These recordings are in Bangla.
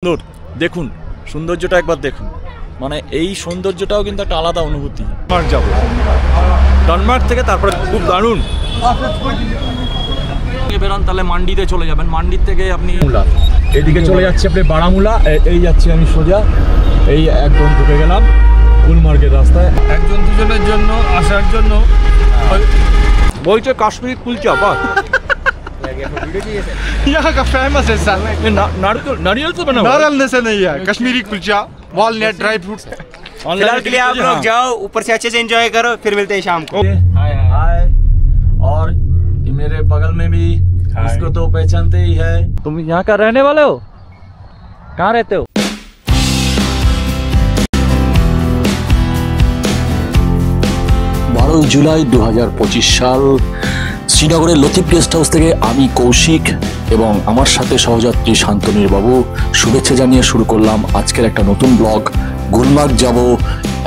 সুন্দর দেখুন, সৌন্দর্যটা একবার দেখুন, মানে এই সৌন্দর্যটাও কিন্তু একটা আলাদা অনুভূতি। ডেনমার্ক যাব, ডেনমার্ক থেকে তারপরে খুব দারুণ বেরোন, তাহলে মান্ডিতে চলে যাবেন। মান্ডির থেকে আপনি এদিকে চলে যাচ্ছে আপনি বারামুলা, এই যাচ্ছি আমি সোজা, এই একদম ঢুকে গেলাম গুলমার্গের রাস্তায়। একজন দুজনের জন্য আসার জন্য বলছে কাশ্মীরি কুলচা, বাহ यहाँ का फेमस है सर। नारियल से बना नारियल से नहीं है, Kashmiri kulcha, walnut, dry fruits. फिलहाल के लिए आप लोग जाओ, ऊपर से अच्छे से एंजॉय करो, फिर मिलते हैं शाम को। हाय, और मेरे बगल में भी इसको तो पहचानते ही है। तुम यहाँ का रहने वाले हो? कहाँ रहते हो? 12 জুলাই 2025 সাল শ্রীনগরের লতিফ গেস্ট হাউস থেকে আমি কৌশিক এবং আমার সাথে সহযাত্রী শান্তনীর বাবু শুভেচ্ছা জানিয়ে শুরু করলাম আজকের একটা নতুন ব্লগ। গুলমার্গ যাব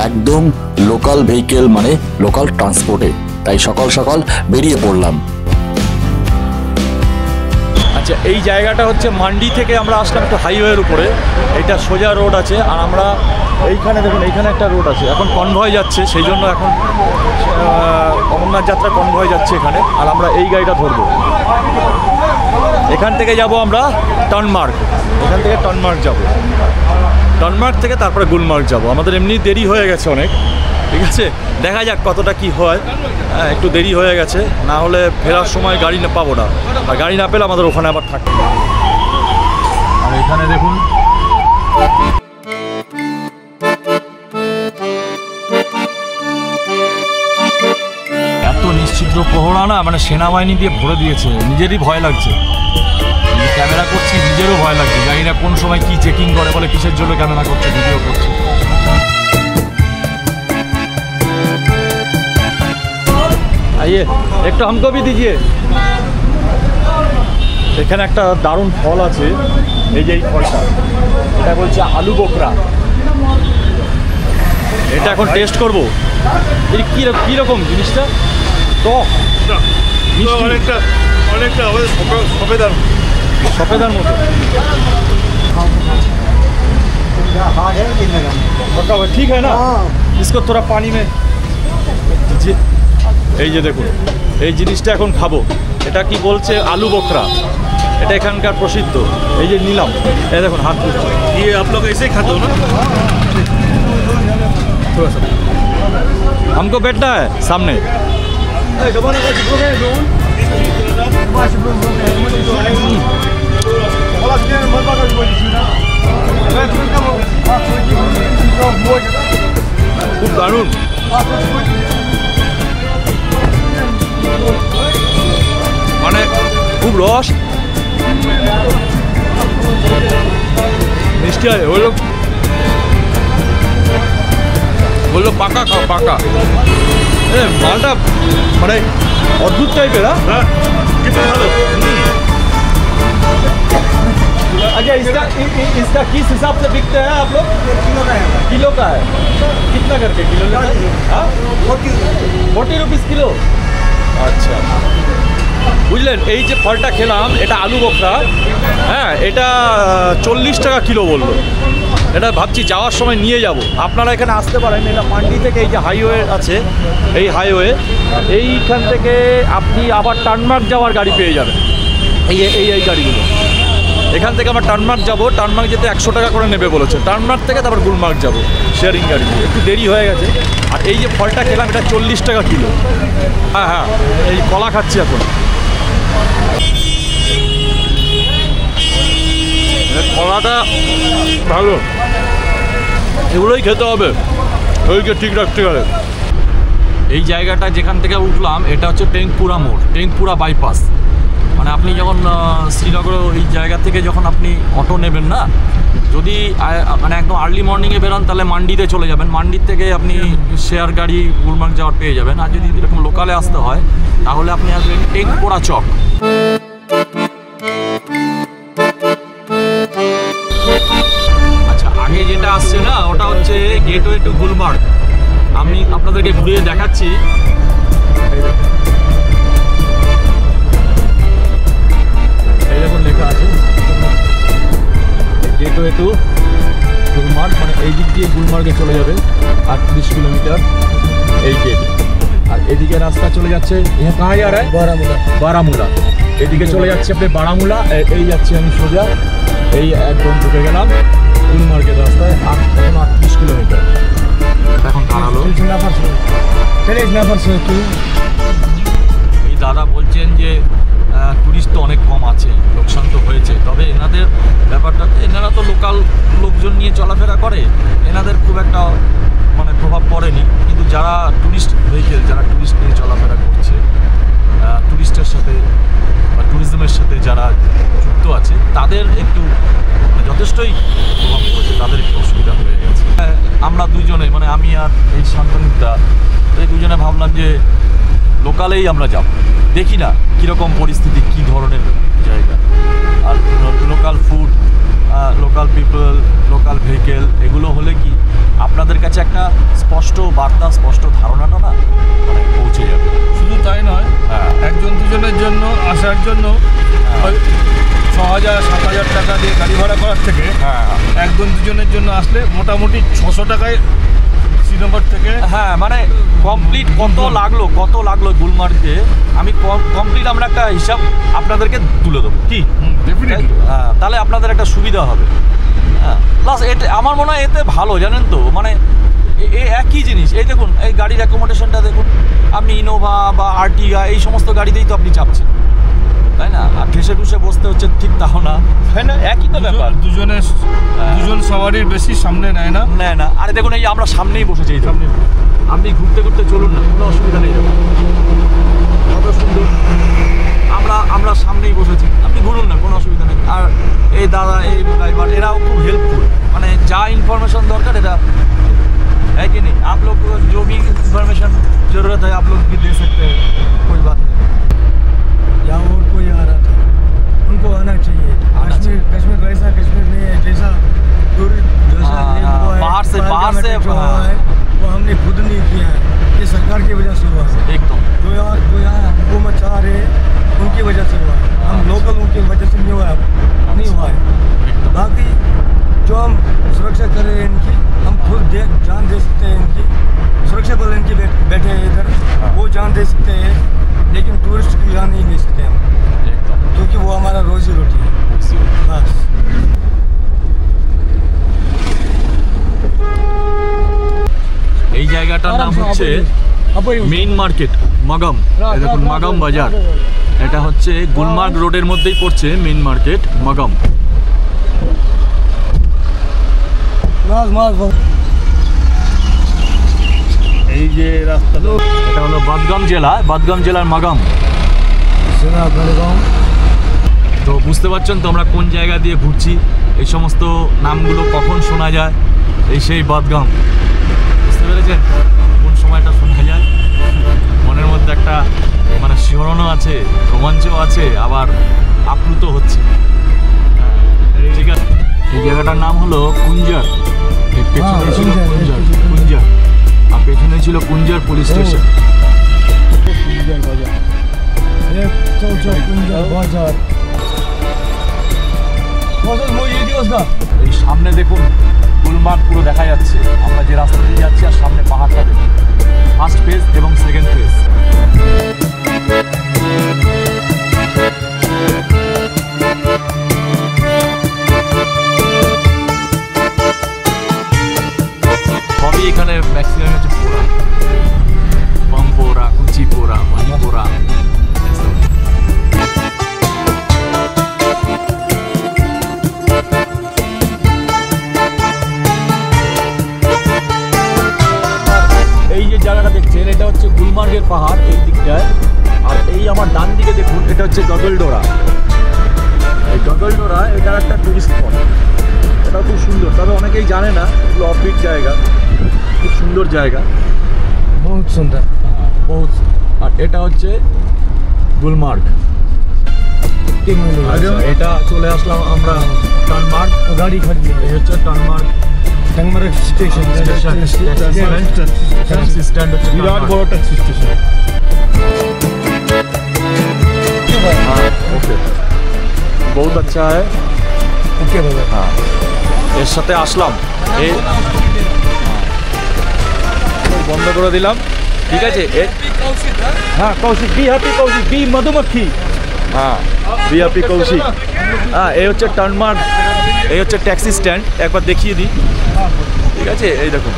একদম লোকাল ভেহিকেল, মানে লোকাল ট্রান্সপোর্টে, তাই সকাল সকাল বেরিয়ে পড়লাম। আচ্ছা, এই জায়গাটা হচ্ছে মান্ডি থেকে আমরা আসলাম একটু হাইওয়ের উপরে, এটা সোজা রোড আছে, আর আমরা এইখানে দেখুন, এইখানে একটা রোড আছে, এখন কনভয় যাচ্ছে, সেই জন্য এখন অমরনাথ যাত্রা কনভয় যাচ্ছে এখানে, আর আমরা এই গাড়িটা ধরবো। এখান থেকে যাব আমরা ডেনমার্ক, এখান থেকে ডেনমার্ক যাব, ডেনমার্ক থেকে তারপরে গুলমার্গ যাব। আমাদের এমনি দেরি হয়ে গেছে অনেক, ঠিক আছে, দেখা যাক কতটা কি হয়। একটু দেরি হয়ে গেছে, না হলে ফেরার সময় গাড়ি না পাবো না, আর গাড়ি না পেলে আমাদের ওখানে আবার থাকবে। আর এখানে দেখুন এত নিশ্চিদ্র প্রহরা না, মানে সেনাবাহিনী দিয়ে ভরে দিয়েছে, নিজেরই ভয় লাগছে। ক্যামেরা করছি, নিজেরও ভয় লাগছে, জানি না কোন সময় কি চেকিং করে, বলে কিসের জন্য ক্যামেরা করছে, ভিডিও করছে। आइए एक तो हमको भी दीजिए। এখানে একটা দারুণ ফল আছে, এই যে এই ফলটা, এটা বলছে আলু বোকরা, এটা এখন টেস্ট করব। এই কি রকম জিনিসটা? টক অনেকটা অনেকটা সফেদার সফেদার মতো। ঠিক है ना, इसको थोड़ा पानी में दीजिए। এই যে দেখুন, এই জিনিসটা এখন খাবো। এটা কি বলছে? আলু বোখরা, এটা এখানকার প্রসিদ্ধ। এই যে নিলাম, এই দেখুন হাত দিচ্ছে। ये आप लोग ऐसे ही खाते हो ना? हमको बैठना है सामने। খুব দারুণ, মানে খুব রস, মিষ্টি আছে, বললো পাকা খাও, পাকা। মালটা মানে অদ্ভুত টাইপের। হ্যাঁ, अच्छा इसका किस हिसाब से बिकते हैं आप लोग? किलो का है। कितना करके किलो? 40 rupees kilo. আচ্ছা, বুঝলেন, এই যে ফলটা খেলাম, এটা আলু বোখরা, হ্যাঁ, এটা 40 টাকা কিলো বললো। এটা ভাবছি যাওয়ার সময় নিয়ে যাব। আপনারা এখানে আসতে পারেন, এটা মান্ডি থেকে এই যে হাইওয়ে আছে, এই হাইওয়ে, এইখান থেকে আপনি আবার ডেনমার্ক যাওয়ার গাড়ি পেয়ে যাবেন। এই গাড়িগুলো, এখান থেকে আমরা ডেনমার্ক যাব, ডেনমার্ক যেতে 100 টাকা করে নেবে বলেছে। ডেনমার্ক থেকে তারপর গুলমার্গ যাব শেয়ারিং গাড়ি, একটু দেরি হয়ে গেছে। আর এই যে ফলটা খেলাম, এটা 40 টাকা কিলো। হ্যাঁ হ্যাঁ, এই কলা খাচ্ছি এখন। কলাটা ভালো, এগুলোই খেতে হবে, ওইকে ঠিক রাখতে হবে। এই জায়গাটা যেখান থেকে উঠলাম, এটা হচ্ছে টেংপুরা মোড়, টেংপুরা বাইপাস। মানে আপনি যখন শ্রীনগর এই জায়গা থেকে যখন আপনি অটো নেবেন না, যদি মানে একদম আর্লি মর্নিংয়ে বেরোন, তাহলে মান্ডিতে চলে যাবেন। মান্ডির থেকে আপনি শেয়ার গাড়ি গুলমার্গ যাওয়ার পেয়ে যাবেন। আর যদি এরকম লোকালে আসতে হয়, তাহলে আপনি আসবেন টেংপুরা চক। আচ্ছা, আগে যেটা আসছে না, ওটা হচ্ছে গেটওয়ে টু গুলমার্গ। আমি আপনাদেরকে ঘুরিয়ে দেখাচ্ছি। এই দেখুন লেখা আছে হেঁটে হেঁটু গুলমার্গ, মানে এই দিক দিয়ে গুলমার্গে চলে যাবে 38 কিলোমিটার এই গেট। আর এদিকে রাস্তা চলে যাচ্ছে কাহা যা রা হ্যায়? বারামুলা। এদিকে চলে যাচ্ছে আপনি বারামুলা, এই যাচ্ছি আমি সোজা, এই একদম ঢুকে গেলাম গুলমার্গের রাস্তায়। এখন 38 কিলোমিটার এখন দাঁড়ালো। এই দাদা বলছেন যে টুরিস্ট তো অনেক কম আছে, লোকসান তো হয়েছে, তবে এনাদের ব্যাপারটা এনারা তো লোকাল লোকজন নিয়ে চলাফেরা করে, এনাদের খুব একটা মানে প্রভাব পড়েনি। কিন্তু যারা টুরিস্ট ভেহিকেল, যারা টুরিস্ট নিয়ে চলাফেরা করছে, টুরিস্টের সাথে বা ট্যুরিজমের সাথে যারা যুক্ত আছে, তাদের একটু যথেষ্টই প্রভাব পড়েছে, তাদের একটু অসুবিধা হয়ে গেছে। আমরা দুজনে, মানে আমি আর এই শান্তনুদা, এই দুজনে ভাবলাম যে লোকালেই আমরা যাব, দেখি না কীরকম পরিস্থিতি, কী ধরনের জায়গা। আর local food, local people, local vehicle, এগুলো হলে কি আপনাদের কাছে একটা স্পষ্ট বার্তা, স্পষ্ট ধারণাটা না মানে পৌঁছে যাবে। শুধু তাই নয়, একজন দুজনের জন্য আসার জন্য 6,000-7,000 টাকা দিয়ে গাড়ি ভাড়া করার থেকে একজন দুজনের জন্য আসলে মোটামুটি 600 টাকায় শ্রীনগর থেকে মানে কমপ্লিট কত লাগলো গুলমার্গে, আমি কমপ্লিট আমরা একটা হিসাব আপনাদেরকে তুলে দেবো, কি ডেফিনেটলি। তাহলে আপনাদের একটা সুবিধা হবে। প্লাস এটা আমার মনে হয় এতে ভালো, জানেন তো, মানে একই জিনিস। এই দেখুন, এই গাড়ির অ্যাকোমোডেশনটা দেখুন, আপনি ইনোভা বা আর্টিগা এই সমস্ত গাড়িতেই তো আপনি চাপছেন, তাই না? আর ঠেসে ঠুসে বসতে হচ্ছে, ঠিক তাও না, তাই না? একই তো ব্যাপার। দুজন সওয়ারির বেশি সামনে নেয় না। আরে দেখুন, এই আমরা সামনেই বসেছি, এই সামনে। আপনি ঘুরতে ঘুরতে চলুন না, কোনো অসুবিধা নেই। কত সুন্দর, আমরা সামনেই বসেছি, আপনি ঘুরুন না, কোনো অসুবিধা নেই। আর এই দাদা, এই ড্রাইভার, এরাও খুব হেল্পফুল, মানে যা ইনফরমেशन দরকার এটা है कि नहीं। आप लोग को जो भी इंफॉर्मेशन ज़रूरत है आप लोग भी दे सकते हैं, कोई बात नहीं। या और कोई आ रहा था, उनको आना चाहिए। कश्मीर वैसा कश्मीर नहीं है जैसा जैसा ये हुआ है, बाहर से जो हुआ है वो हमने खुद नहीं किया है, ये सरकार की वजह से हुआ है। एकदम जो यहाँ हुकूमत चाह रहे हैं उनकी वजह से हुआ है, हम लोकल उनकी वजह से नहीं हुआ है, नहीं हुआ है। बाकी जो हम सुरक्षा कर रहे हैं इनकी, हम खुद जान दे सकते हैं इनकी, सुरक्षा बल इनके बैठे हैं इधर, वो जान दे सकते हैं, लेकिन टूरिस्ट की जान नहीं दे सकते हम, क्योंकि वो हमारा रोजी रोटी है बस। এই জায়গাটার নাম হচ্ছে মেইন মার্কেট মাগাম। এই দেখুন, মাগাম বাজার, এটা হচ্ছে গুলমার্গ রোডের মধ্যেই পড়ছে মেইন মার্কেট মাগাম। এই যে রাস্তা, এটা হলো বাদগাম জেলার মাগাম। তো বুঝতে পারছেন তো আমরা কোন জায়গা দিয়ে ঘুরছি, এই সমস্ত নামগুলো কখন শোনা যায়, এই সেই বাদগাম। বুঝতে পেরেছেন কোন সময়টা শোনা যায়? মনের মধ্যে একটা মানে শিহরণও আছে, রোমাঞ্চও আছে, আবার আপ্লুত হচ্ছে। ঠিক আছে, এই জায়গাটার নাম হলো কুঞ্জার। পেছনে ছিল কুঞ্জার, আর পেছনে ছিল কুঞ্জার পুলিশ স্টেশন। এই সামনে দেখুন গুলমার্গ পুরো দেখা যাচ্ছে, আমরা যে রাস্তা দিয়ে যাচ্ছি, আর সামনে পাহাড়টা দেখুন, ফার্স্ট ফেজ এবং সেকেন্ড ফেজ। সবই এখানে ম্যাক্সিমাম হচ্ছে পোড়া, বামপোড়া, কুচিপোড়া, মণিপোড়া। এই যে জায়গাটা দেখছেন, এটা হচ্ছে গুলমার্গের পাহাড় এই দিকটায়। আর এই আমার ডান দিকে দেখুন, এটা হচ্ছে গগলডোরা। এই গগলডোরা এটার একটা টুরিস্ট স্পট, এটা খুব সুন্দর, তবে অনেকেই জানে না, এগুলো অফবিট জায়গা, খুব সুন্দর জায়গা, बहुत सुंदर, বহুত। আর এটা হচ্ছে গুলমার্গ। এটা চলে আসলাম আমরা টানমার্গ, गाड़ी खड़ी है, এই হচ্ছে টানমার্গ टंगमर्ग स्टेशन टैक्सी स्टैंड হচ্ছে বিরাট বড় ট্যাক্সি স্টেশন। ओके, बहुत अच्छा है। ओके बाबा। हाँ, এর সাথে আসলাম, এই বন্ধ করে দিলাম, ঠিক আছে। হ্যাঁ Kaushik, be happy Kaushik, be মধুমক্ষী, হ্যাঁ বি হ্যাপি কৌশিক। হ্যাঁ এই হচ্ছে টার্নমার্ক, এই হচ্ছে ট্যাক্সি স্ট্যান্ড, একবার দেখিয়ে দিই, ঠিক আছে। এই দেখুন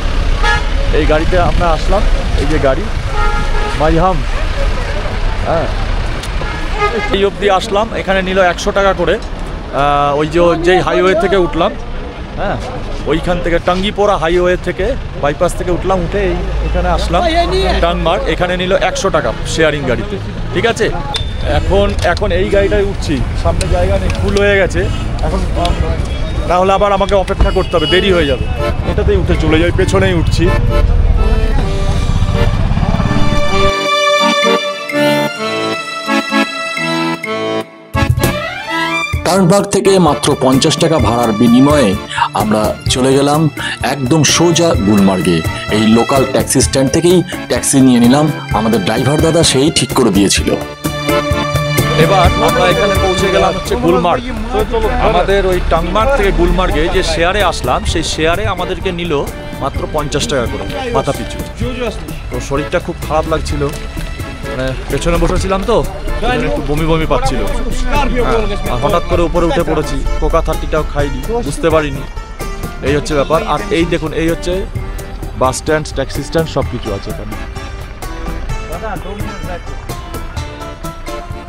এই গাড়িতে আমরা আসলাম, এই যে গাড়ি মাইহাম, হ্যাঁ এই অবধি আসলাম। এখানে নিল 100 টাকা করে, ওই যেই হাইওয়ে থেকে উঠলাম, হ্যাঁ ওইখান থেকে টাঙ্গিপোড়া হাইওয়ে থেকে বাইপাস থেকে উঠলাম, উঠে এখানে আসলাম টার্নমার্ক, এখানে নিল 100 টাকা শেয়ারিং গাড়িতে, ঠিক আছে। এখন এই গাড়িটায় উঠছি, সামনে জায়গা নেই, ফুল হয়ে গেছে এখন, না হলে আবার আমাকে অপেক্ষা করতে হবে, দেরি হয়ে যাবে। এটাতেই উঠে চলে যাই, পেছনেই উঠছি। টার্নবার্গ থেকে মাত্র 50 টাকা ভাড়ার বিনিময়ে আমরা চলে গেলাম একদম সোজা গুলমার্গে। এই লোকাল ট্যাক্সি স্ট্যান্ড থেকেই ট্যাক্সি নিয়ে নিলাম, আমাদের ড্রাইভার দাদা সেই ঠিক করে দিয়েছিল। এবার আমরা এখানে পৌঁছে গেলাম হচ্ছে গুলমার্গ। আমাদের ওই টার্নমার্গ থেকে গুলমার্গে যে শেয়ারে আসলাম, সেই শেয়ারে আমাদেরকে নিল মাত্র 50 টাকা করে মাথা পিছু। তো শরীরটা খুব খারাপ লাগছিল, মানে পেছনে বসেছিলাম তো একটু বমি বমি পাচ্ছিল, আর হঠাৎ করে উপরে উঠে পড়েছি, কোকা 30টাও খাইনি, বুঝতে পারিনি, এই হচ্ছে ব্যাপার। আর এই দেখুন এই হচ্ছে বাস স্ট্যান্ড, ট্যাক্সি স্ট্যান্ড, সব কিছু আছে এখানে।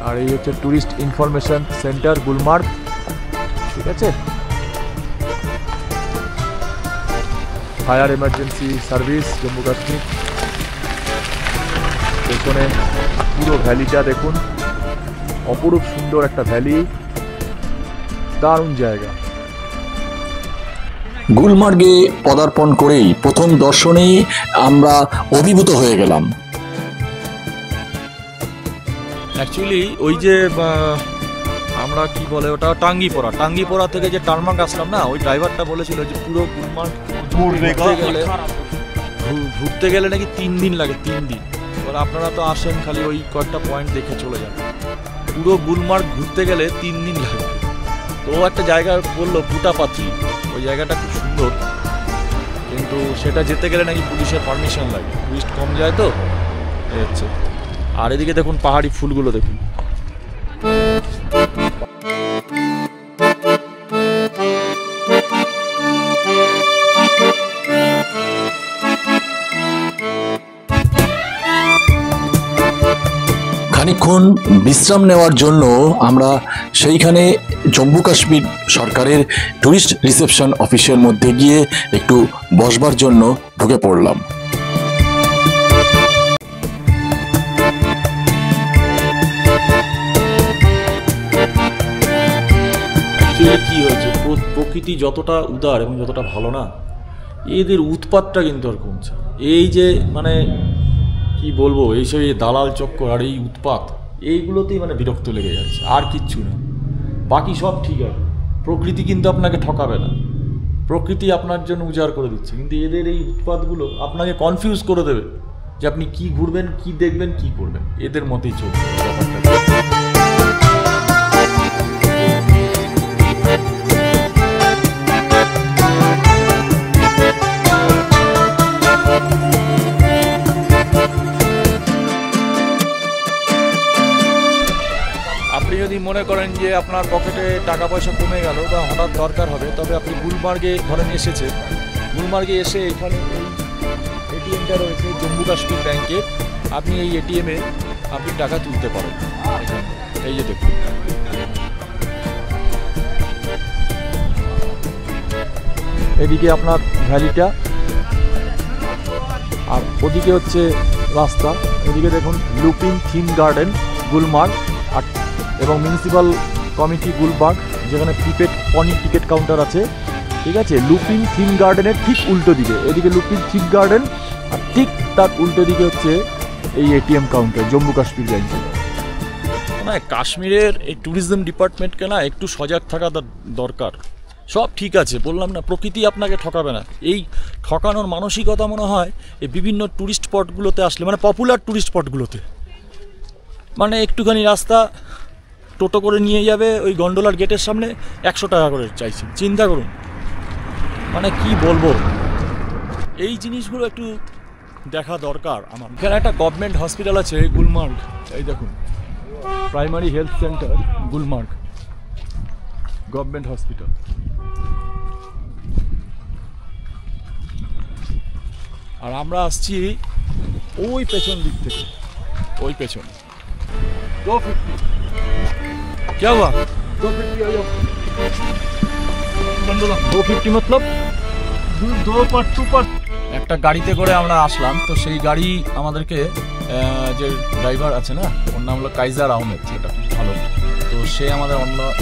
আর এই হচ্ছে ট্যুরিস্ট ইনফরমেশন সেন্টার গুলমার্গ, ঠিক আছে। Fire emergency service Jammu Kashmir. পেছনে পুরো ভ্যালিটা দেখুন, অপরূপ সুন্দর একটা ভ্যালি, দারুণ জায়গা। গুলমার্গে পদার্পণ করেই প্রথম দর্শনেই আমরা অভিভূত হয়ে গেলাম। অ্যাকচুয়ালি ওই যে আমরা কি বলে ওটা, টাঙ্গিপোড়া থেকে যে টার্নমার্গ আসলাম না, ওই ড্রাইভারটা বলেছিল যে পুরো গুলমার্গ ঘুরতে গেলে নাকি 3 দিন লাগে, 3 দিন। এবার আপনারা তো আসেন খালি ওই কয়েকটা পয়েন্ট দেখে চলে যান, পুরো গুলমার্গ ঘুরতে গেলে 3 দিন লাগবে। তো একটা জায়গা বললো পুটাপাত্রি, ওই জায়গাটা খুব সুন্দর, কিন্তু সেটা যেতে গেলে নাকি পুলিশের পারমিশন লাগে, টুরিস্ট কম যায় তো, এই হচ্ছে। আর এদিকে দেখুন পাহাড়ি ফুলগুলো দেখুন, খানিকক্ষণ বিশ্রাম নেওয়ার জন্য আমরা সেইখানে জম্মু কাশ্মীর সরকারের ট্যুরিস্ট রিসেপশন অফিসের মধ্যে গিয়ে একটু বসবার জন্য ঢুকে পড়লাম। কি হয়েছে, প্রকৃতি যতটা উদার এবং যতটা ভালো না, এদের উৎপাতটা কিন্তু আর কমছে। এই যে মানে কি বলবো, এইসব এই দালাল চক্কর আর এই উৎপাত, এইগুলোতেই মানে বিরক্ত লেগে যাচ্ছে, আর কিচ্ছু না। বাকি সব ঠিক আছে, প্রকৃতি কিন্তু আপনাকে ঠকাবে না, প্রকৃতি আপনার জন্য উজাড় করে দিচ্ছে, কিন্তু এদের এই উৎপাতগুলো আপনাকে কনফিউজ করে দেবে যে আপনি কি ঘুরবেন, কি দেখবেন, কি করবেন, এদের মতেই চলবে ব্যাপারটা। আপনি যদি মনে করেন যে আপনার পকেটে টাকা পয়সা কমে গেল বা হঠাৎ দরকার হবে, তবে আপনি গুলমার্গে ধরেন এসেছেন, গুলমার্গে এসে এখানে এই এটিএমটা রয়েছে জম্মু কাশ্মীর ব্যাংকের, আপনি এই এটিএমে আপনি টাকা তুলতে পারেন এখানে, এই যে দেখুন। এদিকে আপনার ভ্যালিটা, আর ওদিকে হচ্ছে রাস্তা, এদিকে দেখুন লুপিং থিম গার্ডেন গুলমার্গ এবং মিউনিসিপ্যাল কমিটি গুলমার্গ, যেখানে প্রিপেড পনি টিকিট কাউন্টার আছে, ঠিক আছে। লুপিং থিম গার্ডেনের ঠিক উল্টো দিকে, এদিকে লুপিং থিম গার্ডেন, আর ঠিক তার উল্টো দিকে হচ্ছে এই এটিএম কাউন্টার জম্মু কাশ্মীর ব্যাংকের। মানে কাশ্মীরের এই ট্যুরিজম ডিপার্টমেন্টকে না একটু সজাগ থাকা দরকার। সব ঠিক আছে, বললাম না, প্রকৃতি আপনাকে ঠকাবে না। এই ঠকানোর মানসিকতা মনে হয় এই বিভিন্ন ট্যুরিস্ট স্পটগুলোতে আসলে, মানে পপুলার ট্যুরিস্ট স্পটগুলোতে, মানে একটুখানি রাস্তা টোটো করে নিয়ে যাবে ওই গন্ডোলার গেটের সামনে, 100 টাকা করে চাইছি, চিন্তা করুন। মানে কি বলবো, এই জিনিসগুলো একটু দেখা দরকার আমার। এখানে একটা গভর্নমেন্ট হসপিটাল আছে গুলমার্গ, এই দেখুন primary health centre Gulmarg government hospital. আর আমরা আসছি ওই পেছন দিক থেকে, ওই পেছন। 250 क्या हुआ? 250 मतलब 2 पर একটা গাড়িতে করে আমরা আসলাম। তো সেই গাড়ি আমাদেরকে যে ড্রাইভার আছে না, ওর নাম হলো কাইজার আহমেদ, সেটা ভালো। তো সে আমাদের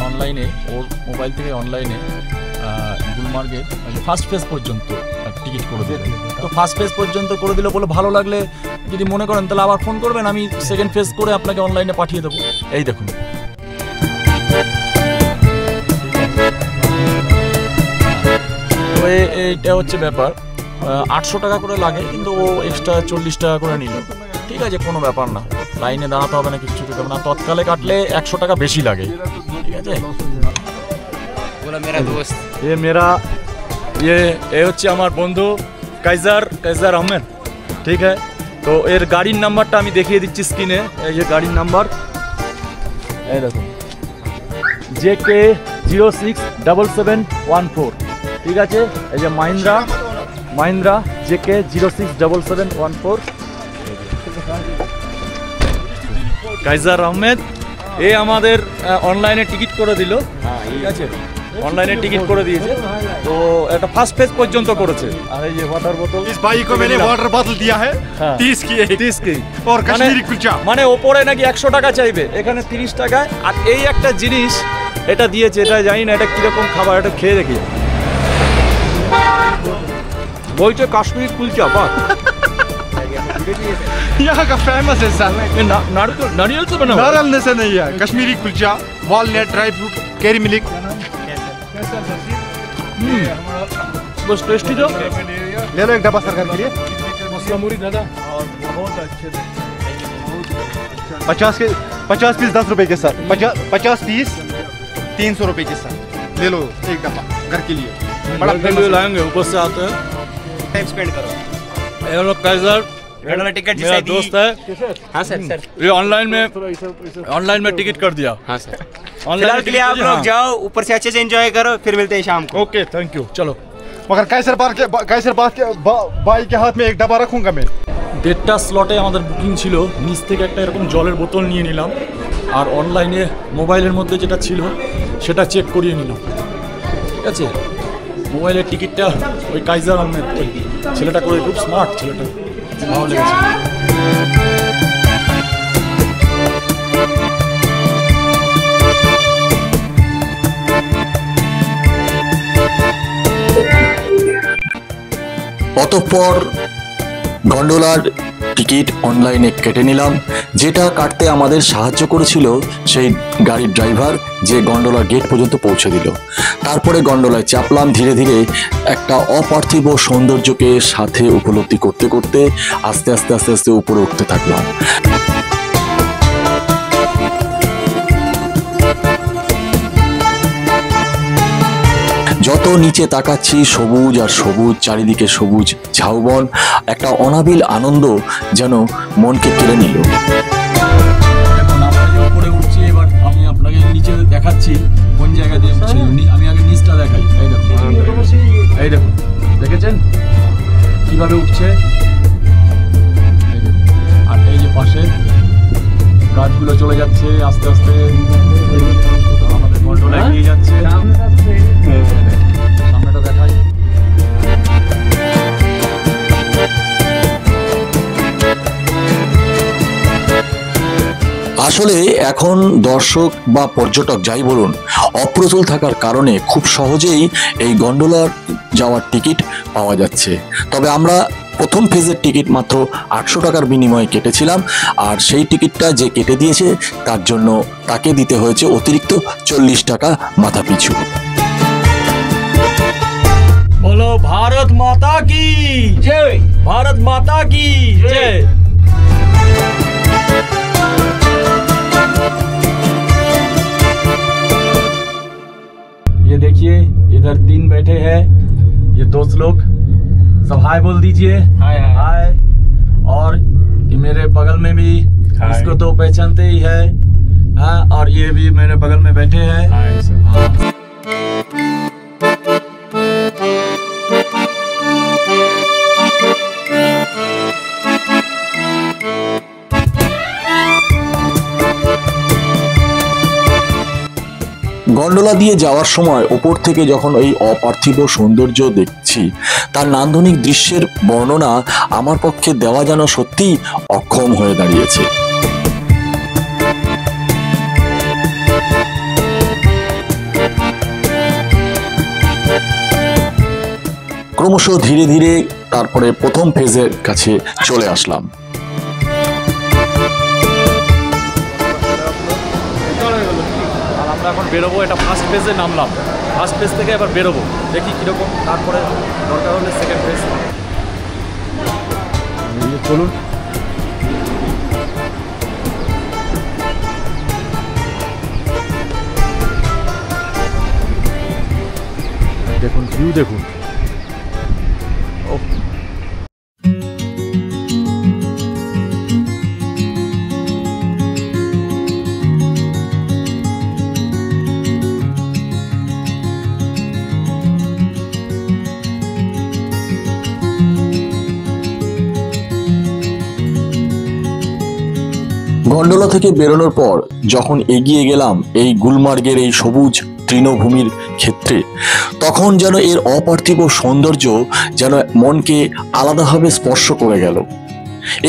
অনলাইনে, ওর মোবাইল থেকে অনলাইনে গুলমার্গের ফার্স্ট ফেজ পর্যন্ত টিকিট করে দিল। তো ফার্স্ট ফেজ পর্যন্ত করে দিল বলে, ভালো লাগলে যদি মনে করেন তাহলে আবার ফোন করবেন, আমি সেকেন্ড ফেজ করে আপনাকে অনলাইনে পাঠিয়ে দেবো। এই দেখুন, তো এইটা হচ্ছে ব্যাপার। 800 টাকা করে লাগে, কিন্তু ও এক্সট্রা 40 টাকা করে নিল। ঠিক আছে, কোনো ব্যাপার না, লাইনে দাঁড়াতে হবে না, কিছু করতে হবে না। তৎকালে কাটলে 100 টাকা বেশি লাগে। ঠিক আছে, এ হচ্ছে আমার বন্ধু কাইজার আহমেদ। ঠিক আছে, তো এর গাড়ির নাম্বারটা আমি দেখিয়ে দিচ্ছি স্ক্রিনে। এই যে গাড়ির নাম্বার, এই দেখুন JK 067714। ঠিক আছে, এই যে মাহিন্দ্রা JK 067714 কাইজার আহমেদ। এ আমাদের অনলাইনে টিকিট করে দিল। ঠিক আছে, অনলাইনে টিকিট করে দিয়েছে। তো এটা ফার্স্ট ফেজ পর্যন্ত করেছে। আর এই যে ওয়াটার বোতল, इस भाई को मैंने वाटर बोतल दिया है 30 की 30 की और कश्मीरी कुलचा। মানে ওপরে নাকি 100 টাকা চাইবে, এখানে 30 টাকায়। আর এই একটা জিনিস এটা দিয়েছে, এটা জানি না এটা কিরকম খাবার, এটা খেয়ে দেখি। বলছে কাশ্মীরি কুলচা, বাহ यहाँ का फेमस है सर। नारियल से बना हुआ? नारियल से नहीं है, Kashmiri kulcha, walnut, dry fruit, carry milk. बस टेस्टी जो ले लो एक डब्बा सरकार के लिए। मसला मुरी दादा 50 पीस 10 रुपए के साथ, 50 पीस 300 रुपए के साथ। ले लो एक डब्बा घर के लिए, बड़ा फैमिली लाएंगे। ऊपर से आते हैं, टाइम स्पेंड करो। ये लोग काइजर टिकट मेरा दोस्त है। हाँ सर। ये ऑनलाइन में टिकट कर दिया। हाँ सर। फिलहाल के लिए आप लोग जाओ, ऊपर से अच्छे से एंजॉय करो, फिर मिलते हैं शाम को। Okay, thank you. चलो, मगर कैसर भाई के हाथ में एक डब्बा रखूंगा मैं। 1.5টা স্লটে আমাদের বুকিং ছিল। নিচ থেকে একটা এরকম জলের বোতল নিয়ে নিলাম, আর অনলাইনে মোবাইলের মধ্যে যেটা ছিল সেটা চেক করিয়ে নিলাম। ঠিক আছে, মোবাইলের টিকিটটা ওই কাইজার আহমেদ ওই ছেলেটা করে, খুব স্মার্ট ছেলেটা, ভালো লেগেছে। অতঃপর গন্ডোলার টিকিট অনলাইনে কেটে নিলাম। যেটা কাটতে আমাদের সাহায্য করেছিল সেই গাড়ির ড্রাইভার, যে গন্ডোলার গেট পর্যন্ত পৌঁছে দিল। তারপরে গন্ডোলায় চাপলাম। ধীরে ধীরে একটা অপার্থিব সৌন্দর্যকে সাথে উপলব্ধি করতে করতে আস্তে আস্তে আস্তে আস্তে উপরে উঠতে থাকলাম। যত নিচে তাকাচ্ছি সবুজ আর সবুজ, চারিদিকে সবুজ ঝাউবন, একটা অনাবিল আনন্দ যেন মনকে কেড়ে নিল। এখন আমরা যে উপরে উঠছি, এবার আমি আপনাকে নিচে দেখাচ্ছি কোন জায়গা দিয়ে উঠছি। আমি আগে নিচটা দেখাই। এই দেখুন, এই দেখুন, দেখেছেন কিভাবে উঠছে? আর এই যে পাশে গাছগুলো চলে যাচ্ছে আস্তে আস্তে, আমাদের গন্ডোলা এগিয়ে যাচ্ছে। সামনেটা দেখাই। আসলে এখন দর্শক বা পর্যটক যাই বলুন, অপ্রতুল থাকার কারণে খুব সহজেই এই গন্ডোলার যাওয়ার টিকিট পাওয়া যাচ্ছে। তবে আমরা প্রথম ফেজের টিকিট মাত্র 800 টাকার বিনিময়ে কেটেছিলাম, আর সেই টিকিটটা যে কেটে দিয়েছে তার জন্য তাকে দিতে হয়েছে অতিরিক্ত 40 টাকা মাথা পিছু। बोलो भारत माता की जय, भारत माता की जय। ये देखिए, इधर 3 बैठे हैं, ये दोस्त लोग सब हाय बोल दीजिए। हाय हाय। और ये मेरे बगल में भी इसको तो पहचानते ही है, हाँ, और ये भी मेरे बगल में बैठे हैं। Hi sir. গন্ডোলা দিয়ে যাওয়ার সময় ওপর থেকে যখন এই অপার্থিব সৌন্দর্য দেখছি, তার নান্দনিক দৃশ্যের বর্ণনা আমার পক্ষে দেওয়া যেন সত্যি অক্ষম হয়ে দাঁড়িয়েছে। ক্রমশ ধীরে ধীরে তারপরে প্রথম ফেজের কাছে চলে আসলাম। আর আমরা এখন বেরোবো, এটা ফার্স্ট ফেজে নামলাম, ফার্স্ট ফেজ থেকে এবার বেরোবো, দেখি কীরকম, তারপরে দরকার হলে সেকেন্ড ফেজ। চলুন। দেখুন ভিউ দেখুন। গন্ডোলা থেকে বেরোনোর পর যখন এগিয়ে গেলাম এই গুলমার্গের এই সবুজ তৃণভূমির ক্ষেত্রে, তখন যেন এর অপার্থিব সৌন্দর্য যেন মনকে আলাদাভাবে স্পর্শ করে গেল।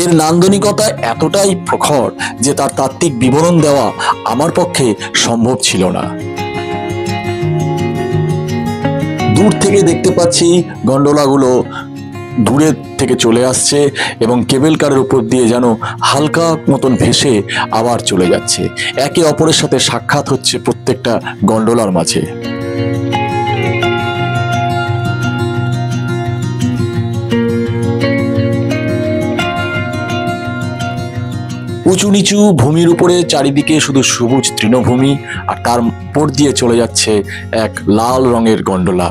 এর নান্দনিকতা এতটাই প্রখর যে তার তাত্ত্বিক বিবরণ দেওয়া আমার পক্ষে সম্ভব ছিল না। দূর থেকে দেখতে পাচ্ছি গন্ডোলাগুলো দূরের থেকে চলে আসছে এবং কেবল কারের উপর দিয়ে যেন হালকা মতন ভেসে আবার চলে যাচ্ছে। একে অপরের সাথে সাক্ষাৎ হচ্ছে প্রত্যেকটা গন্ডোলার মাঝে। উঁচু নিচু ভূমির উপরে চারিদিকে শুধু সবুজ তৃণভূমি, আর তার উপর দিয়ে চলে যাচ্ছে এক লাল রঙের গন্ডোলা।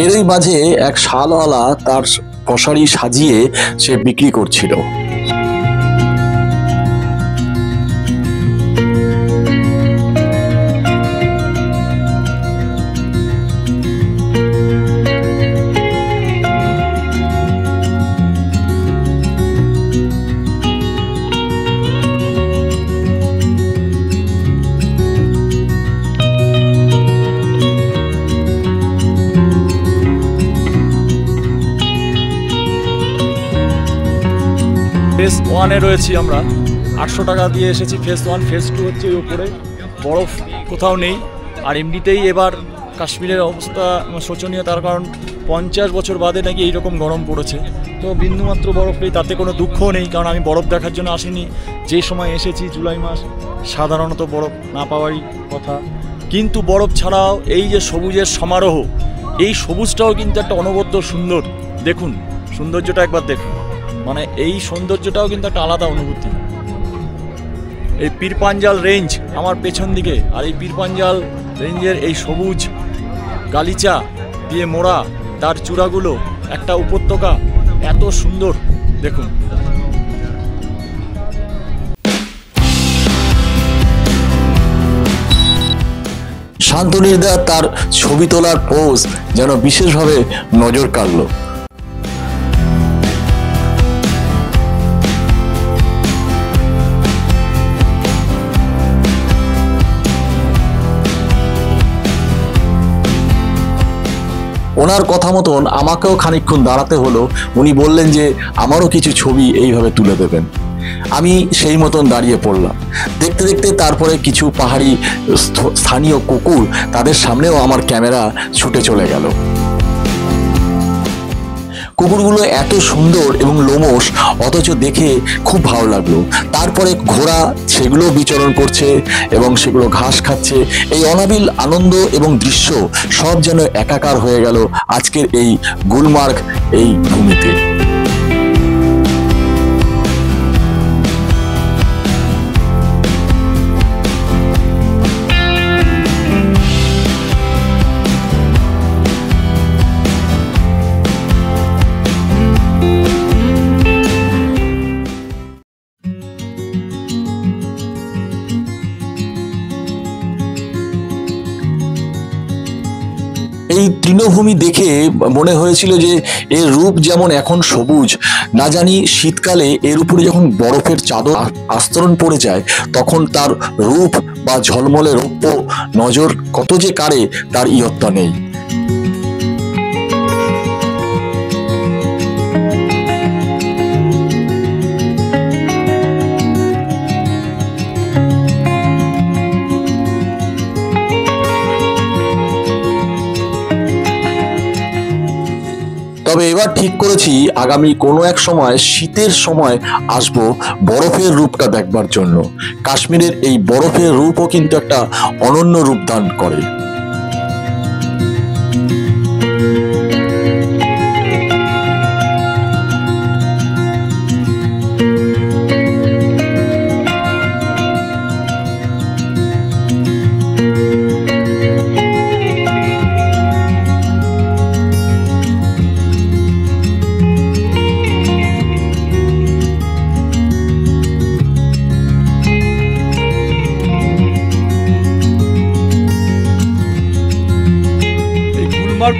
এরই মাঝে এক শালওয়ালা তার পশারি সাজিয়ে সে বিক্রি করছিল। ফেজ 1-এ রয়েছি আমরা, 800 টাকা দিয়ে এসেছি ফেজ 1। ফেজ 2 হচ্ছে ওই উপরে, বরফ কোথাও নেই। আর এমনিতেই এবার কাশ্মীরের অবস্থা শোচনীয়, তার কারণ 50 বছর বাদে নাকি এইরকম গরম পড়েছে। তো বিন্দুমাত্র বরফ নেই, তাতে কোনো দুঃখও নেই, কারণ আমি বরফ দেখার জন্য আসিনি। যে সময় এসেছি জুলাই মাস, সাধারণত বরফ না পাওয়ারই কথা। কিন্তু বরফ ছাড়াও এই যে সবুজের সমারোহ, এই সবুজটাও কিন্তু একটা অনবদ্য সুন্দর। দেখুন সৌন্দর্যটা একবার দেখুন, মানে এই সৌন্দর্যটাও কিন্তু একটা আলাদা অনুভূতি। এই পীরপাঞ্জাল রেঞ্জ আমার পেছন দিকে, আর এই পীরপাঞ্জাল রেঞ্জের এই সবুজ গালিচা দিয়ে মোড়া তার চূড়াগুলো, একটা উপত্যকা, এত সুন্দর দেখুন। শান্তনুর দা তার ছবি তোলার পোজ যেন বিশেষভাবে নজর কাড়লো। ওনার কথা মতন আমাকেও খানিকক্ষণ দাঁড়াতে হলো। উনি বললেন যে আমারও কিছু ছবি এইভাবে তুলে দেবেন। আমি সেই মতন দাঁড়িয়ে পড়লাম। দেখতে দেখতে তারপরে কিছু পাহাড়ি স্থানীয় কুকুর, তাদের সামনেও আমার ক্যামেরা ছুটে চলে গেল। কুকুরগুলো এত সুন্দর এবং লোমশ, অথচ দেখে খুব ভালো লাগলো। তারপরে ঘোড়া, সেগুলো বিচরণ করছে এবং সেগুলো ঘাস খাচ্ছে। এই অনাবিল আনন্দ এবং দৃশ্য সব যেন একাকার হয়ে গেল আজকের এই গুলমার্গ এই ভূমিতে। এই তৃণভূমি দেখে মনে হয়েছিল যে এর রূপ যেমন এখন সবুজ, না জানি শীতকালে এর উপরে যখন বরফের চাদর আস্তরণ পড়ে যায় তখন তার রূপ বা ঝলমলে রৌপ্য নজর কত যে কাড়ে তার ইয়ত্তা নেই। তবে এবার ঠিক করেছি আগামী কোনো এক সময় শীতের সময় আসব বরফের রূপটা দেখবার জন্য। কাশ্মীরের এই বরফের রূপও কিন্তু একটা অনন্য রূপ দান করে।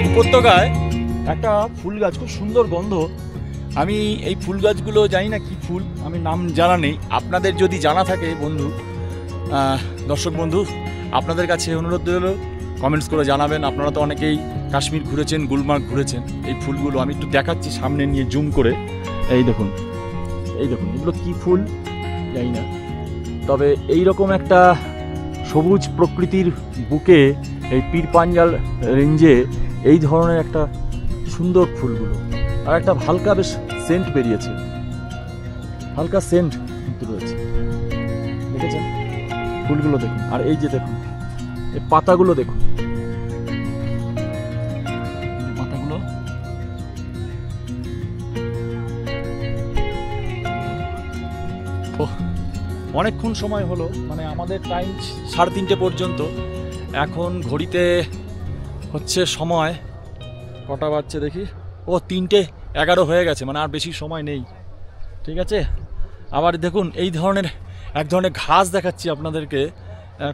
উপত্যকায় একটা ফুল গাছ, খুব সুন্দর গন্ধ। আমি এই ফুল গাছগুলো জানি না কি ফুল, আমি নাম জানা নেই। আপনাদের যদি জানা থাকে বন্ধু, দর্শক বন্ধু, আপনাদের কাছে অনুরোধ রইল কমেন্টস করে জানাবেন। আপনারা তো অনেকেই কাশ্মীর ঘুরেছেন, গুলমার্গ ঘুরেছেন। এই ফুলগুলো আমি একটু দেখাচ্ছি সামনে নিয়ে জুম করে। এই দেখুন, এই দেখুন, এগুলো কি ফুল জানি না, তবে এই রকম একটা সবুজ প্রকৃতির বুকে এই পীর পাঞ্জাল রেঞ্জে এই ধরনের একটা সুন্দর ফুলগুলো, আর একটা হালকা বেশ সেন্ট বেরিয়েছে, হালকা সেন্ট কিন্তু রয়েছে। দেখেছেন ফুলগুলো দেখুন, আর এই যে দেখুন এই পাতাগুলো দেখুন, পাতাগুলো অনেকক্ষণ সময় হলো, মানে আমাদের টাইম 3:30 পর্যন্ত। এখন ঘড়িতে হচ্ছে সময় কটা বাজছে দেখি, 3:11 হয়ে গেছে, মানে আর বেশি সময় নেই। ঠিক আছে, আবার দেখুন এই ধরনের এক ধরনের ঘাস দেখাচ্ছি আপনাদেরকে।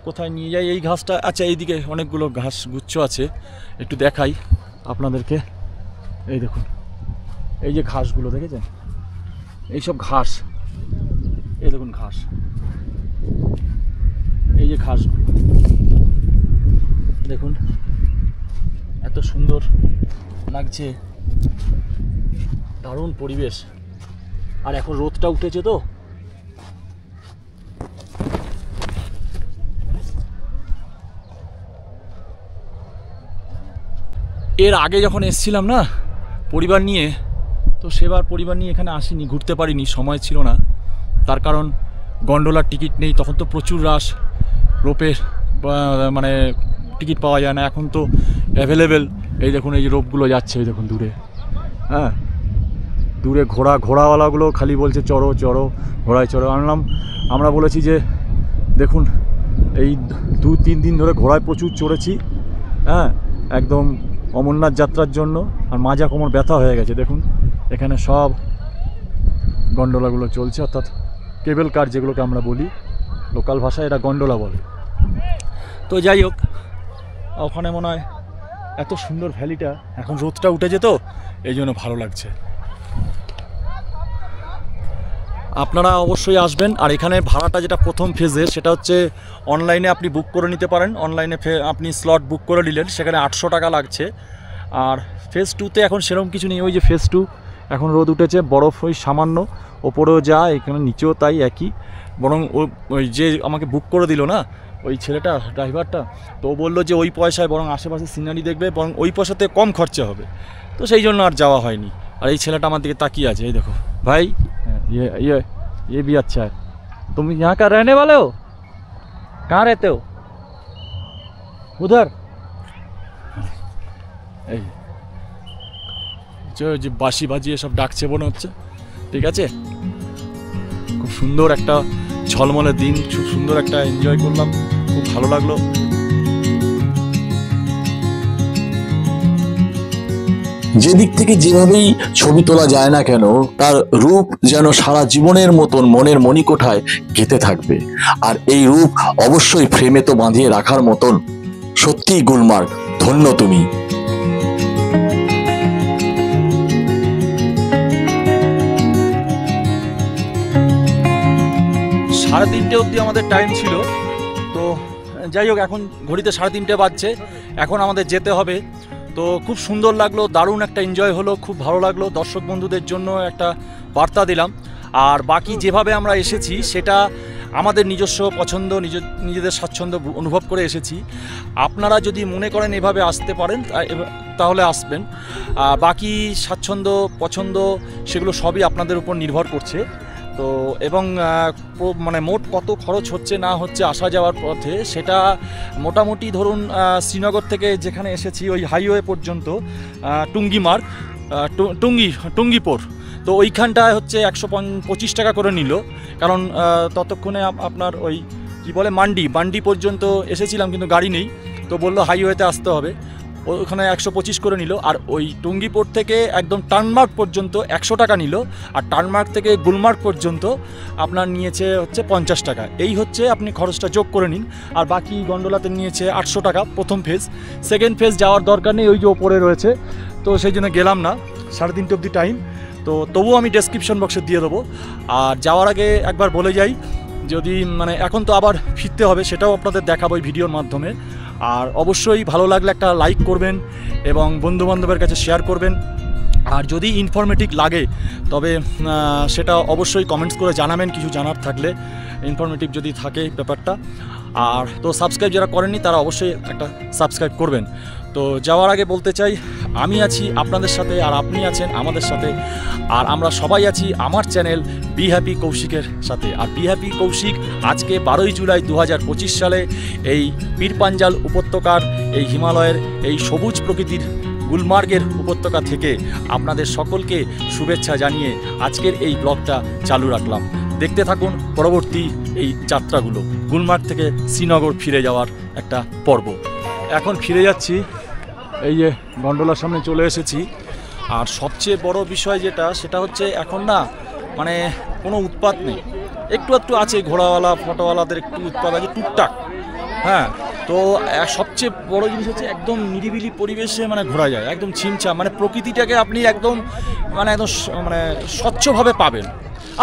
কোথায় নিয়ে যাই এই ঘাসটা? আচ্ছা, এইদিকে অনেকগুলো ঘাস গুচ্ছ আছে, একটু দেখাই আপনাদেরকে। এই দেখুন, এই যে ঘাসগুলো দেখেছেন, এইসব ঘাস, এই দেখুন ঘাস, এই যে ঘাসগুলো দেখুন, এত সুন্দর লাগছে, দারুণ পরিবেশ। আর এখন রোদটা উঠেছে তো, এর আগে যখন এসছিলাম না পরিবার নিয়ে, তো সেবার পরিবার নিয়ে এখানে আসিনি, ঘুরতে পারিনি, সময় ছিল না। তার কারণ গন্ডোলার টিকিট নেই, তখন তো প্রচুর রাশ, রোপের মানে টিকিট পাওয়া যায় না। এখন তো অ্যাভেলেবেল। এই দেখুন এই যে রোপগুলো যাচ্ছে, এই দেখুন দূরে, হ্যাঁ দূরে ঘোড়াওয়ালাগুলো খালি বলছে চড়ো চড়ো, ঘোড়ায় চড়ো। আমরা বলেছি যে দেখুন এই 2-3 দিন ধরে ঘোড়ায় প্রচুর চড়েছি, হ্যাঁ একদম অমরনাথ যাত্রার জন্য, আর মাজা কোমর ব্যথা হয়ে গেছে। দেখুন এখানে সব গন্ডোলাগুলো চলছে, অর্থাৎ কেবল কার যেগুলোকে আমরা বলি, লোকাল ভাষায় এটা গন্ডোলা বলে। তো যাই হোক, ওখানে মনে হয় এত সুন্দর ভ্যালিটা, এখন রোদটা উঠে যেত এই জন্য ভালো লাগছে। আপনারা অবশ্যই আসবেন। আর এখানে ভাড়াটা যেটা প্রথম ফেজে, সেটা হচ্ছে অনলাইনে আপনি বুক করে নিতে পারেন। অনলাইনে আপনি স্লট বুক করে নিলেন, সেখানে 800 টাকা লাগছে। আর ফেজ 2-তে এখন সেরকম কিছু নেই। ওই যে ফেজ 2 এখন রোদ উঠেছে, বরফ ওই সামান্য, ওপরেও যা এখানে নিচেও তাই একই। বরং ওই যে আমাকে বুক করে দিল না ওই ছেলেটা, ড্রাইভারটা, তো ও বললো যে ওই পয়সায় বরং আশেপাশে সিনারি দেখবে, বরং ওই পয়সাতে কম খরচা হবে, তো সেই জন্য আর যাওয়া হয়নি। আর এই ছেলেটা আমার দিকে তাকিয়ে আছে, এই দেখো ভাই, ये भी अच्छा है। तुम यहाँ का रहने वाले हो? कहाँ रहते हो? उधर। এই যে বাঁশি বাজিয়ে সব ডাকছে মনে হচ্ছে। ঠিক আছে, খুব সুন্দর একটা ঝলমলে দিন, খুব সুন্দর একটা এনজয় করলাম, খুব ভালো লাগলো। যেদিক থেকে যেভাবেই ছবি তোলা যায় না কেন, তার রূপ যেন সারা জীবনের মতন মনের মণিকোঠায় গেঁথে থাকবে। আর এই রূপ অবশ্যই ফ্রেমে তো বাঁধিয়ে রাখার মতন। সত্যিই গুলমার্গ, ধন্য তুমি। 3:30 অবধি আমাদের টাইম ছিল। তো যাই হোক, এখন ঘড়িতে 3:30 বাজছে, এখন আমাদের যেতে হবে। তো খুব সুন্দর লাগলো, দারুণ একটা এনজয় হলো, খুব ভালো লাগলো। দর্শক বন্ধুদের জন্য একটা বার্তা দিলাম। আর বাকি যেভাবে আমরা এসেছি সেটা আমাদের নিজস্ব পছন্দ, নিজেদের স্বাচ্ছন্দ্য অনুভব করে এসেছি। আপনারা যদি মনে করেন এভাবে আসতে পারেন তাহলে আসবেন। বাকি স্বাচ্ছন্দ্য পছন্দ সেগুলো সবই আপনাদের উপর নির্ভর করছে। তো এবং মানে মোট কত খরচ হচ্ছে না হচ্ছে আসা যাওয়ার পথে, সেটা মোটামুটি ধরুন শ্রীনগর থেকে যেখানে এসেছি ওই হাইওয়ে পর্যন্ত টুঙ্গিমার্গ, টুঙ্গিপোর, তো ওইখানটায় হচ্ছে 125 টাকা করে নিল। কারণ ততক্ষণে আপনার ওই কি বলে মান্ডি পর্যন্ত এসেছিলাম, কিন্তু গাড়ি নেই, তো বললো হাইওয়েতে আসতে হবে, ওখানে 125 করে নিল। আর ওই টুঙ্গিপোর থেকে একদম টার্নমার্গ পর্যন্ত 100 টাকা নিল। আর টার্নমার্গ থেকে গুলমার্গ পর্যন্ত আপনার নিয়েছে হচ্ছে 50 টাকা। এই হচ্ছে আপনি খরচটা যোগ করে নিন। আর বাকি গন্ডোলাতে নিয়েছে 800 টাকা প্রথম ফেজ। সেকেন্ড ফেজ যাওয়ার দরকার নেই, ওই যে ওপরে রয়েছে, তো সেই জন্য গেলাম না। 3:30 অবধি টাইম, তো তবুও আমি ডেসক্রিপশন বক্সে দিয়ে দেবো। আর যাওয়ার আগে একবার বলে যাই, যদি মানে এখন তো আবার ফিরতে হবে, সেটাও আপনাদের দেখাবো এই ভিডিওর মাধ্যমে। আর অবশ্যই ভালো লাগলে একটা লাইক করবেন এবং বন্ধুবান্ধবের কাছে শেয়ার করবেন। আর যদি ইনফরমেটিভ লাগে তবে সেটা অবশ্যই কমেন্টস করে জানাবেন, কিছু জানার থাকলে, ইনফরমেটিভ যদি থাকে ব্যাপারটা। আর তো সাবস্ক্রাইব যারা করেননি তারা অবশ্যই একটা সাবস্ক্রাইব করবেন। তো যাওয়ার আগে বলতে চাই, আমি আছি আপনাদের সাথে আর আপনি আছেন আমাদের সাথে, আর আমরা সবাই আছি আমার চ্যানেল বি হ্যাপি কৌশিকের সাথে। আর বি হ্যাপি কৌশিক আজকে 12ই জুলাই 2025 সালে এই পীরপাঞ্জাল উপত্যকার, এই হিমালয়ের এই সবুজ প্রকৃতির গুলমার্গের উপত্যকা থেকে আপনাদের সকলকে শুভেচ্ছা জানিয়ে আজকের এই ব্লগটা চালু রাখলাম। দেখতে থাকুন পরবর্তী এই যাত্রাগুলো, গুলমার্গ থেকে শ্রীনগর ফিরে যাওয়ার একটা পর্ব। এখন ফিরে যাচ্ছি, এই যে গন্ডোলার সামনে চলে এসেছি। আর সবচেয়ে বড় বিষয় যেটা, সেটা হচ্ছে এখন না মানে কোনো উৎপাত নেই, একটু আছে, ঘোড়াওয়ালা ফটোওয়ালাদের একটু উৎপাত আছে টুকটাক, হ্যাঁ। তো সবচেয়ে বড় জিনিস হচ্ছে একদম নিরিবিলি পরিবেশে মানে ঘোরা যায়, একদম ছিমছাম, মানে প্রকৃতিটাকে আপনি একদম মানে স্বচ্ছভাবে পাবেন।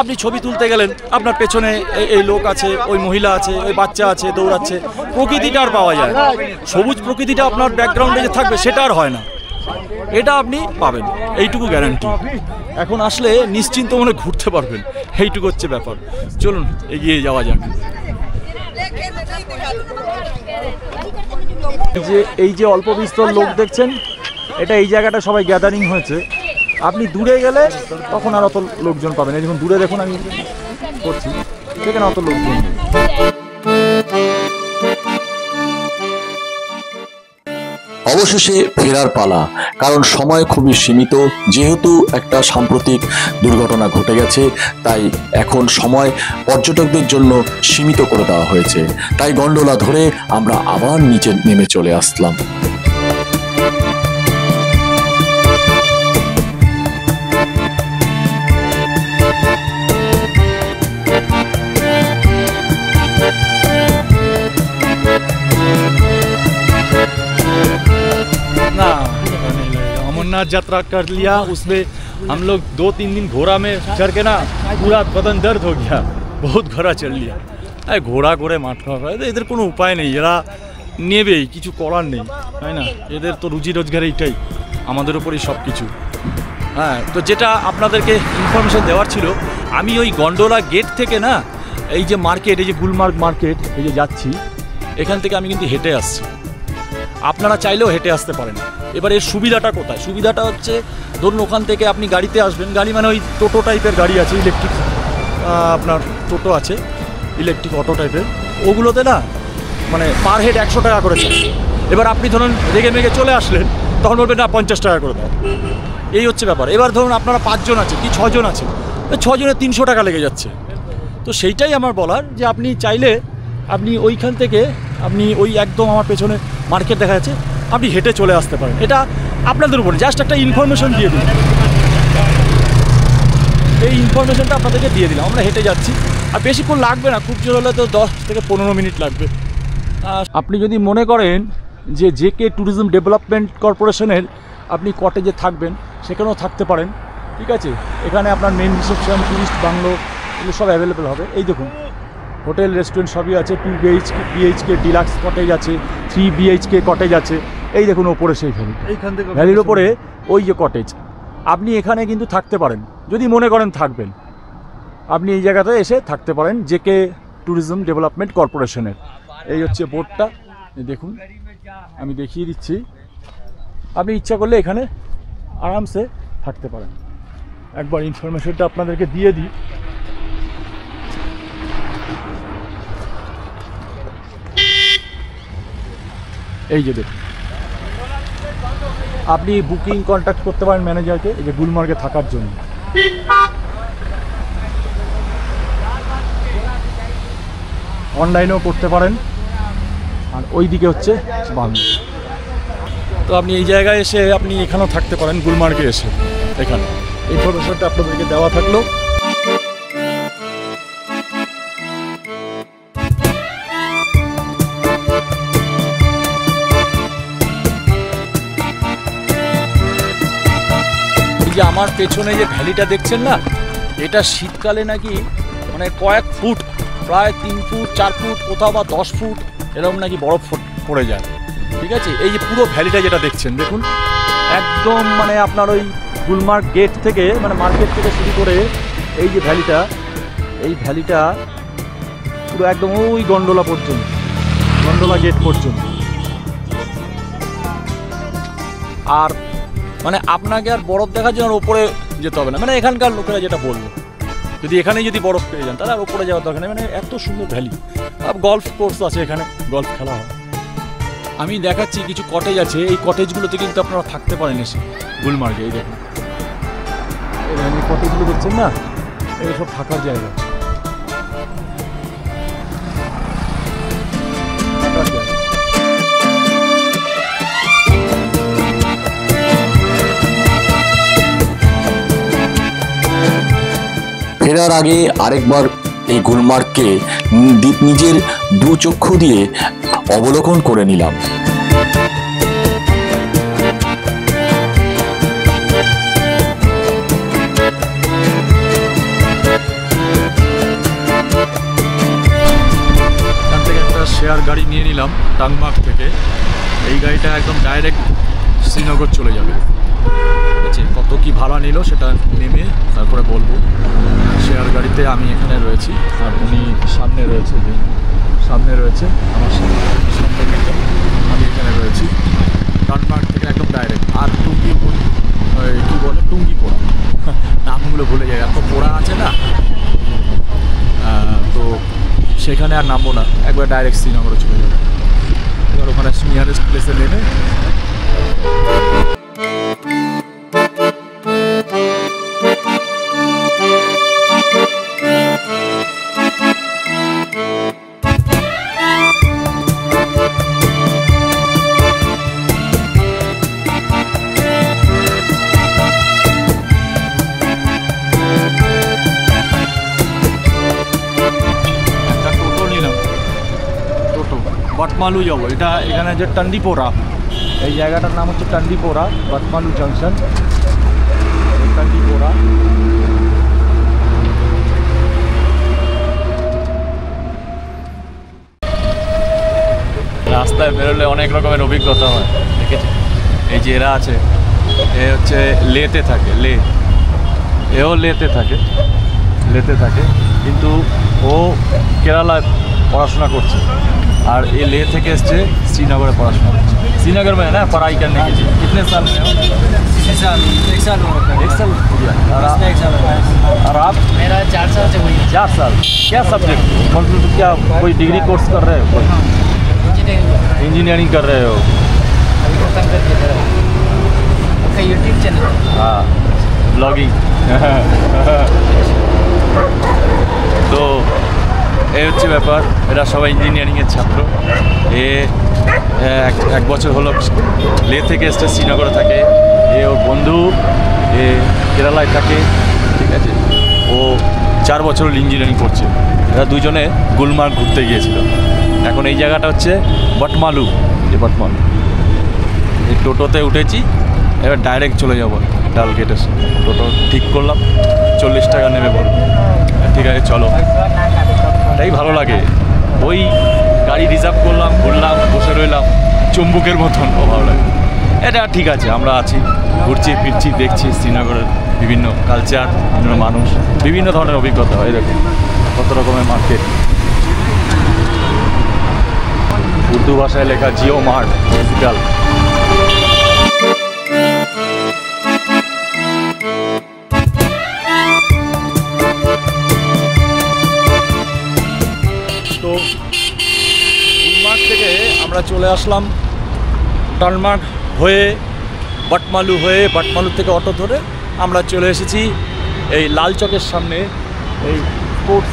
আপনি ছবি তুলতে গেলেন, আপনার পেছনে এই লোক আছে, ওই মহিলা আছে, ওই বাচ্চা আছে দৌড়াচ্ছে, প্রকৃতিটা আর পাওয়া যায় না। সবুজ প্রকৃতিটা আপনার ব্যাকগ্রাউন্ডে যে থাকবে সেটা আর হয় না, এটা আপনি পাবেন, এইটুকু গ্যারান্টি। এখন আসলে নিশ্চিন্ত মনে ঘুরতে পারবেন, এইটুকু হচ্ছে ব্যাপার। চলুন এগিয়ে যাওয়া যাক। এই যে অল্প বিস্তর লোক দেখছেন, এটা এই জায়গাটা সবাই গ্যাদারিং হয়েছে। আপনি দূরে গেলে তখন আর অত লোকজন পাবেন। এই দেখুন দূরে দেখুন, আমি করছি, সেখানে অত লোকজন। অবশেষে ফেরার পালা, কারণ সময় খুবই সীমিত। যেহেতু একটা সাম্প্রতিক দুর্ঘটনা ঘটে গেছে, তাই এখন সময় পর্যটকদের জন্য সীমিত করে দেওয়া হয়েছে। তাই গন্ডোলা ধরে আমরা আবার নিচে নেমে চলে আসলাম। अमरनाथ यात्रा कर लिया, उसमें हम लोग 2-3 दिन घोड़ा में चढ़ के ना पूरा बदन दर्द हो गया, बहुत घोड़ा चढ़ लिया। ঘোড়া করে মাঠ খাওয়া, এদের কোনো উপায় নেই। এরা নেবেই, কিছু করার নেই, তাই না? এদের তো রুজি রোজগার এইটাই, আমাদের উপরই সব কিছু। হ্যাঁ, তো যেটা আপনাদেরকে ইনফরমেশন দেওয়ার ছিল, আমি ওই গন্ডোলা গেট থেকে না, এই যে মার্কেট, এই যে গুলমার্গ মার্কেট, এই যে যাচ্ছি, এখান থেকে আমি কিন্তু হেঁটে আসছি। আপনারা চাইলেও হেঁটে আসতে পারেন। এবার এর সুবিধাটা কোথায়? সুবিধাটা হচ্ছে, ধরুন ওখান থেকে আপনি গাড়িতে আসবেন, গাড়ি মানে ওই টোটো টাইপের গাড়ি আছে, ইলেকট্রিক আপনার টোটো আছে, ইলেকট্রিক অটো টাইপের, ওগুলোতে না মানে পার হেড 100 টাকা করে চাই। এবার আপনি ধরুন রেগে মেগে চলে আসলেন, তখন বলবেন না 50 টাকা করে দাও, এই হচ্ছে ব্যাপার। এবার ধরুন আপনারা 5 জন আছে কি 6 জন আছে, 6 জনের 300 টাকা লেগে যাচ্ছে। তো সেইটাই আমার বলার, যে আপনি চাইলে আপনি ওইখান থেকে আপনি ওই একদম আমার পেছনে মার্কেট দেখা যাচ্ছে, আপনি হেঁটে চলে আসতে পারেন। এটা আপনাদের উপরে, জাস্ট একটা ইনফরমেশন দিয়ে দিন, এই ইনফরমেশনটা আপনাদেরকে দিয়ে দিলাম। আমরা হেঁটে যাচ্ছি, আর বেশিক্ষণ লাগবে না, খুব জোর হলে তো 10 থেকে 15 মিনিট লাগবে। আপনি যদি মনে করেন যে জেকে ট্যুরিজম ডেভেলপমেন্ট কর্পোরেশনের আপনি কটেজে থাকবেন, সেখানেও থাকতে পারেন, ঠিক আছে? এখানে আপনার মেন রিসেপশন, টুরিস্ট বাংলো, এগুলো সব অ্যাভেলেবেল হবে। এই দেখুন, হোটেল রেস্টুরেন্ট সবই আছে, 2 BHK ডিলাক্স কটেজ আছে, 3 BHK কটেজ আছে। এই দেখুন ওপরে সেই ভ্যালি, এইখান থেকে ভ্যালির ওপরে ওই যে কটেজ, আপনি এখানে কিন্তু থাকতে পারেন যদি মনে করেন থাকবেন। আপনি এই জায়গাতে এসে থাকতে পারেন, জেকে ট্যুরিজম ডেভেলপমেন্ট কর্পোরেশনের। এই হচ্ছে বোর্ডটা, দেখুন আমি দেখিয়ে দিচ্ছি। আপনি ইচ্ছা করলে এখানে আরামসে থাকতে পারেন। একবার ইনফরমেশনটা আপনাদেরকে দিয়ে দিই। এই যে দেখুন, আপনি বুকিং কন্ট্যাক্ট করতে পারেন ম্যানেজারকে, এই যে গুলমার্গে থাকার জন্য। অনলাইনেও করতে পারেন, আর ওই দিকে হচ্ছে বাংলা। তো আপনি এই জায়গায় এসে আপনি এখানেও থাকতে পারেন, গুলমার্গে এসে। এখানে ইনফরমেশনটা আপনাদেরকে দেওয়া থাকলো। যে আমার পেছনে যে ভ্যালিটা দেখছেন না, এটা শীতকালে নাকি মানে কয়েক ফুট, প্রায় 3 ফুট 4 ফুট, কোথাও বা 10 ফুট এরকম নাকি বরফ পড়ে যায়, ঠিক আছে? এই যে পুরো ভ্যালিটা যেটা দেখছেন, দেখুন একদম মানে আপনার ওই গুলমার্গ গেট থেকে, মানে মার্কেট থেকে শুরু করে এই যে ভ্যালিটা, এই ভ্যালিটা পুরো একদম ওই গন্ডোলা পর্যন্ত, গন্ডোলা গেট পর্যন্ত। আর মানে আপনাকে আর বরফ দেখার জন্য ওপরে যেতে হবে না, মানে এখানকার লোকেরা যেটা বললো, যদি এখানে যদি বরফ পেয়ে যান তাহলে আর ওপরে যাওয়ার দরকার নেই। মানে এত সুন্দর ভ্যালি। আর গলফ কোর্স আছে এখানে, গলফ খেলা হয়। আমি দেখাচ্ছি কিছু কটেজ আছে, এই কটেজগুলোতে কিন্তু আপনারা থাকতে পারেন এসে গুলমার্গে। এই দেখুন এই কটেজগুলো দেখছেন না, এই সব থাকার জায়গা। ফেরার আগে আরেকবার এই গুলমার্গকে নিজের দু চক্ষু দিয়ে অবলোকন করে নিলাম। এখান থেকে একটা শেয়ার গাড়ি নিয়ে নিলাম টাংমার্গ থেকে। এই গাড়িটা একদম ডাইরেক্ট শ্রীনগর চলে যাবে। ঠিক আছে, কত কি ভাড়া নিল সেটা নেমে তারপরে বলবো। শেয়ার গাড়িতে আমি এখানে রয়েছি, আর উনি সামনে রয়েছে, সামনে রয়েছে আমার সামনে, আমি এখানে রয়েছি। টাংমার্গ থেকে একদম ডাইরেক্ট। আর টুঙ্গিপুর, কী বলে টুঙ্গিপোড়া, নামগুলো ভুলে যায়, এত পোড়া আছে না, তো সেখানে আর নামবো না, একবার ডাইরেক্ট শ্রীনগরে চলে যাবে। এবার ওখানে নিয়ারেস্ট প্লেসে নেমে বাটমালু যাবো। এটা এখানে যে টান্ডিপোরা, এই জায়গাটার নাম হচ্ছে টান্ডিপোরা, বাটমালু জাংশন, টান্ডিপোরা। রাস্তায় বেরোলে অনেক রকমের অভিজ্ঞতা হয়, দেখেছি। এই যে এরা আছে, এ হচ্ছে লেতে থাকে, এও লেতে থাকে, কিন্তু ও কেরালায় পড়াশোনা করছে, আর এ লে থেকে এসছে শ্রীনগরে পড়াশোনা করছে। শ্রীনगर में है ना पढ़ाई करने के लिए? कितने साल में हो? एक साल हो गया। एक साल हो गया। एक साल हो गया। और आप? मेरा 4 साल से हुई है। 4 साल। क्या सब्जेक्ट, मतलब क्या कोई डिग्री कोर्स कर रहे हो? इंजीनियरिंग कर रहे हो? अभी खत्म कर दिया था। आपका यूट्यूब चैनल? हाँ, ब्लॉगिंग। তো এই হচ্ছে ব্যাপার, এরা সবাই ইঞ্জিনিয়ারিংয়ের ছাত্র। এক বছর হলো লে থেকে এসছে, শ্রীনগরে থাকে। ওর বন্ধু কেরালায় থাকে, ঠিক আছে। ও 4 বছর ইঞ্জিনিয়ারিং করছে। এরা দুজনে গুলমার্গ ঘুরতে গিয়েছিল। এখন এই জায়গাটা হচ্ছে বটমালু, এই টোটোতে উঠেছি, এবার ডাইরেক্ট চলে যাবো ডাল গেটের সামনে। টোটো ঠিক করলাম, 40 টাকা নেবে বলল। ঠিক আছে চলো, এটাই ভালো লাগে। ওই গাড়ি রিজার্ভ করলাম, ঘুরলাম, বসে রইলাম চুম্বুকের মতন, ও ভালো লাগে। এটা ঠিক আছে, আমরা আছি, ঘুরছি ফিরছি, দেখছি শ্রীনগরের বিভিন্ন কালচার, বিভিন্ন মানুষ, বিভিন্ন ধরনের অভিজ্ঞতা হয়। দেখুন কত রকমের মার্কেট, উর্দু ভাষায় লেখা জিও মার্ট হসপিটাল। তো গুলমার্গ থেকে আমরা চলে আসলাম টালমার্গ হয়ে বটমালু হয়ে, বটমালু থেকে অটো ধরে আমরা চলে এসেছি এই লাল চকের সামনে, এই স্পোর্টস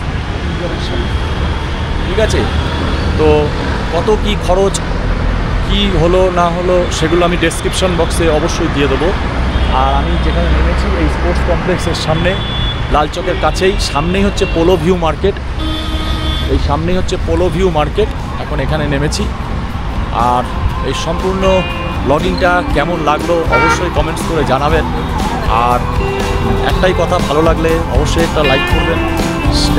সামনে, ঠিক আছে। তো কত কি খরচ, কি হলো না হলো, সেগুলো আমি ডেসক্রিপশন বক্সে অবশ্যই দিয়ে দেবো। আর আমি যেখানে নেমেছি এই স্পোর্টস কমপ্লেক্সের সামনে, লাল চকের কাছেই, সামনেই হচ্ছে পোলো ভিউ মার্কেট, এই সামনেই হচ্ছে পোলো ভিউ মার্কেট। এখন এখানে নেমেছি। আর এই সম্পূর্ণ ব্লগিংটা কেমন লাগলো অবশ্যই কমেন্টস করে জানাবেন। আর একটাই কথা, ভালো লাগলে অবশ্যই একটা লাইক করবেন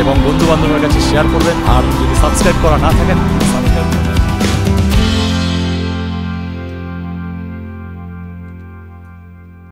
এবং বন্ধুবান্ধবের কাছে শেয়ার করবেন। আর যদি সাবস্ক্রাইব করা না থাকেন